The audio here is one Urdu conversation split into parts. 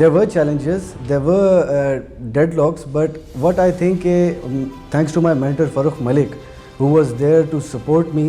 There were challenges, there were deadlocks, but what I think, thanks to my mentor Farooq Malik, who was there to support me.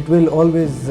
it will always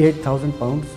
8,000 pounds.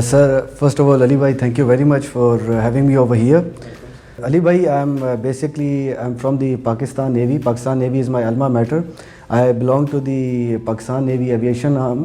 Sir, first of all, Ali bhai, thank you very much for having me over here. Ali bhai, I'm from the Pakistan Navy. Pakistan Navy is my alma mater. I belong to the Pakistan Navy aviation arm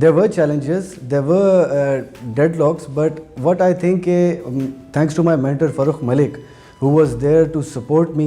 There were challenges, there were deadlocks, but what I think, thanks to my mentor Farooq Malik, who was there to support me,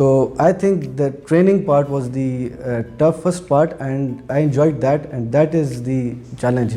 So I think the training part was the toughest part and I enjoyed that, and that is the challenge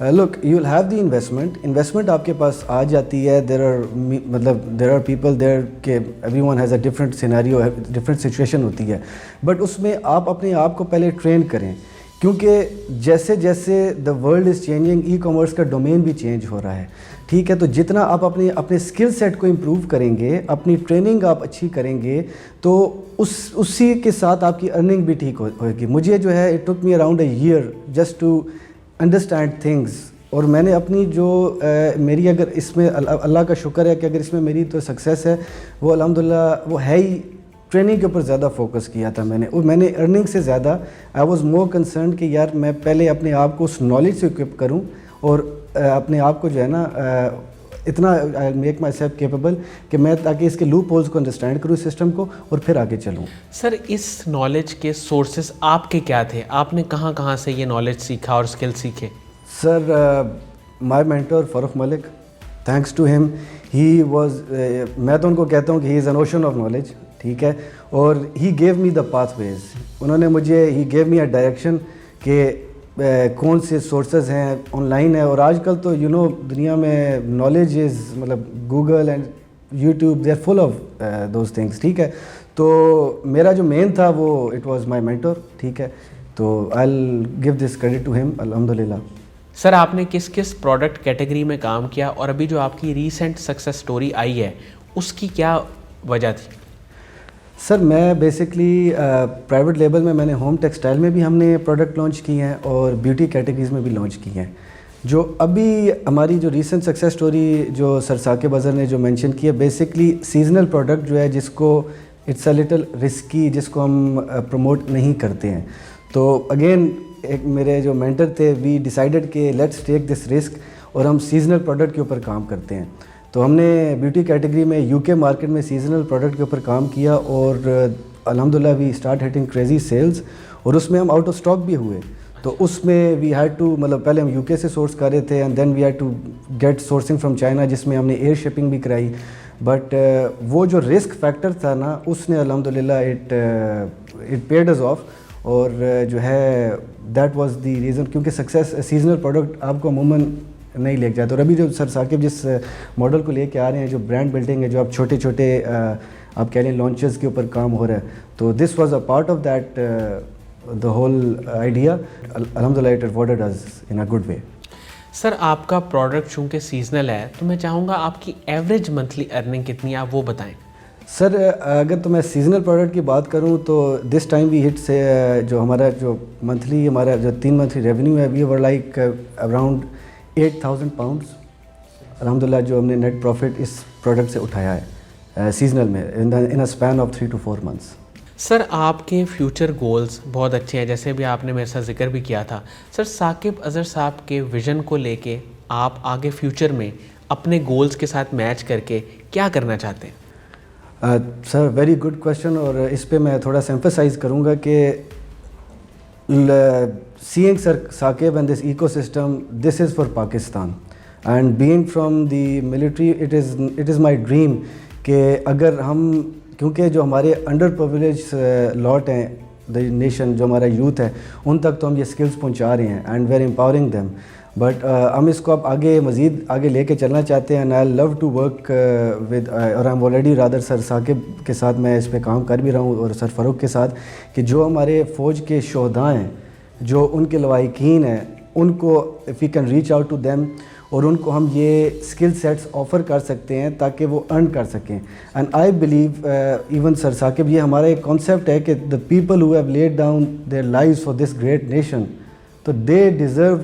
look, you'll have the investment آپ کے پاس آ جاتی ہے. there are people there کہ everyone has a different scenario, different situation ہوتی ہے, بٹ اس میں آپ اپنے آپ کو پہلے ٹرین کریں, کیونکہ جیسے جیسے the world is changing, e commerce کا ڈومین بھی چینج ہو رہا ہے, ٹھیک ہے. تو جتنا آپ اپنے اسکل سیٹ کو امپروو کریں گے, اپنی ٹریننگ آپ اچھی کریں گے, تو اسی کے ساتھ آپ کی ارننگ بھی ٹھیک ہوگی. مجھے جو ہے it took me around a year just to understand things, اور میں نے اپنی جو میری, اگر اس میں اللہ کا شکر ہے کہ اگر اس میں میری تو سکسیس ہے, وہ الحمدللہ وہ ہے ہی ٹریننگ کے اوپر زیادہ فوکس کیا تھا میں نے, اور میں نے ارننگ سے زیادہ آئی واز مور کنسرنڈ کہ یار میں پہلے اپنے آپ کو اس نالج سے اکوپ کروں, اور اپنے آپ کو جو ہے نا اتنا میک مائی سیلف کیپیبل کہ میں تاکہ اس کے لوپ ہولز کو انڈرسٹینڈ کروں سسٹم کو, اور پھر آگے چلوں. سر اس نالج کے سورسز آپ کے کیا تھے؟ آپ نے کہاں کہاں سے یہ نالج سیکھا اور اسکل سیکھے؟ Sir my mentor Farooq Malik, thanks to him, he was, میں تو ان کو کہتا ہوں کہ he is an ocean of knowledge, ٹھیک ہے. اور ہی گیو می دا پاتھ ویز, انہوں نے مجھے, ہی گیو می اے ڈائریکشن کہ کون سے سورسز ہیں آن لائن ہے. اور آج کل تو دنیا میں نالج از, مطلب Google and YouTube, they are full of those things, ٹھیک ہے. تو میرا جو مین تھا وہ اٹ واز مائی مینٹور, ٹھیک ہے. تو I will give this credit to him الحمدللہ. سر آپ نے کس کس پروڈکٹ کیٹیگری میں کام کیا, اور ابھی جو آپ کی ریسنٹ سکسیس سٹوری آئی ہے اس کی کیا وجہ تھی؟ سر میں بیسکلی پرائیویٹ لیبل میں نے ہوم ٹیکسٹائل میں بھی ہم نے پروڈکٹ لانچ کی ہیں, اور بیوٹی کیٹیگریز میں بھی لانچ کی ہیں. جو ابھی ہماری جو ریسنٹ سکسیس سٹوری جو سر ثاقب اظہر نے جو مینشن کی ہے, بیسکلی سیزنل پروڈکٹ جو ہے جس کو اٹس اے لٹل رسکی, جس کو ہم پروموٹ نہیں کرتے ہیں. تو اگین ایک میرے جو مینٹر تھے, وی ڈیسائیڈڈ کہ لیٹس ٹیک دس رسک, اور ہم سیزنل پروڈکٹ کے اوپر کام کرتے ہیں. تو ہم نے بیوٹی کیٹیگری میں یو کے مارکیٹ میں سیزنل پروڈکٹ کے اوپر کام کیا, اور الحمدللہ we start hitting crazy sales, اور اس میں ہم آؤٹ آف اسٹاک بھی ہوئے. تو اس میں وی ہیڈ ٹو, مطلب پہلے ہم یو کے سے سورس کر رہے تھے, and then we had to get sourcing from China, جس میں ہم نے ایئر شپنگ بھی کرائی. بٹ وہ جو رسک فیکٹر تھا نا, اس نے الحمدللہ اٹ پیڈ از آف, اور جو ہے دیٹ واز دی ریزن, کیونکہ سکسیس سیزنل پروڈکٹ آپ کو عموماً نہیں لے کے جاتے. اور ابھی جو سر ثاقب جس ماڈل کو لے کے آ رہے ہیں, جو برانڈ بلڈنگ ہے, جو آپ چھوٹے چھوٹے آپ کہہ لیں لانچز کے اوپر کام ہو رہا ہے, تو this was a part of that the whole idea. الحمدللہ it rewarded us in a good way. Sir آپ کا پروڈکٹ چونکہ سیزنل ہے, تو میں چاہوں گا آپ کی ایوریج منتھلی ارننگ کتنی ہے, آپ وہ بتائیں. سر اگر تو میں سیزنل پروڈکٹ کی بات کروں تو دس ٹائم وی ہٹ سے جو ہمارا جو منتھلی ہمارا جو 3 منتھلی ریونیو ہے, وی ور لائک اراؤنڈ 8,000 پاؤنڈس الحمدللہ, جو ہم نے نیٹ پروفٹ اس پروڈکٹ سے اٹھایا ہے سیزنل میں ان اے اسپین آف 3 to 4 months. سر آپ کے فیوچر گولز بہت اچھے ہیں, جیسے بھی آپ نے میرے ساتھ ذکر بھی کیا تھا. سر ثاقب اظہر صاحب کے ویژن کو لے کے آپ آگے فیوچر میں اپنے گولز کے ساتھ میچ کر کے کیا کرنا چاہتے ہیں؟ سر ویری گڈ کویشچن, اور اس پہ میں تھوڑا سا ایمفسائز کروں گا کہ seeing Sir Saqib and this ecosystem, this is for Pakistan, and being from the military, it is my dream کہ اگر ہم, کیونکہ جو ہمارے انڈر پرویلیج لاٹ ہیں دا نیشن, جو ہمارا یوتھ ہے, ان تک تو ہم یہ اسکلس پہنچا رہے ہیں, and we are empowering them, but ہم اس کو اب آگے مزید آگے لے کے چلنا چاہتے ہیں. And I love to work with, اور I am already rather sir Saqib کے ساتھ میں اس پہ کام کر بھی رہا ہوں, اور سر فاروق کے ساتھ, کہ جو ہمارے فوج کے شہداء ہیں, جو ان کے لواحقین ہیں, ان کو if you can reach out to them, اور ان کو ہم یہ اسکل سیٹس آفر کر سکتے ہیں تاکہ وہ ارن کر سکیں. And I believe even sir Saqib, یہ ہمارا ایک کانسیپٹ ہے کہ the people who have laid down their lives for this great nation, تو they deserve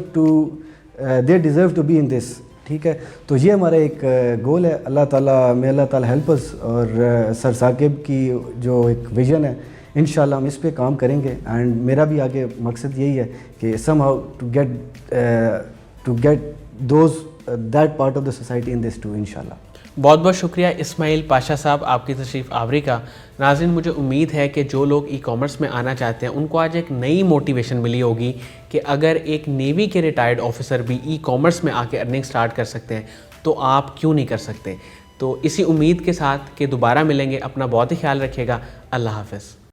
to be in this, ٹھیک ہے. تو یہ ہمارا ایک گول ہے. اللہ تعالیٰ میں اللہ تعالیٰ ہیلپ اس, اور سر ثاقب کی جو ایک ویژن ہے, انشاءاللہ ہم اس پہ کام کریں گے. اینڈ میرا بھی آگے مقصد یہی ہے کہ some how to get those that part of the society in this too, انشاءاللہ. بہت بہت شکریہ اسماعیل پاشا صاحب آپ کی تشریف آوری کا. ناظرین, مجھے امید ہے کہ جو لوگ ای کامرس میں آنا چاہتے ہیں ان کو آج ایک نئی موٹیویشن ملی ہوگی کہ اگر ایک نیوی کے ریٹائرڈ آفیسر بھی ای کامرس میں آ کے ارننگ سٹارٹ کر سکتے ہیں تو آپ کیوں نہیں کر سکتے. تو اسی امید کے ساتھ کہ دوبارہ ملیں گے, اپنا بہت ہی خیال رکھیے گا. اللہ حافظ.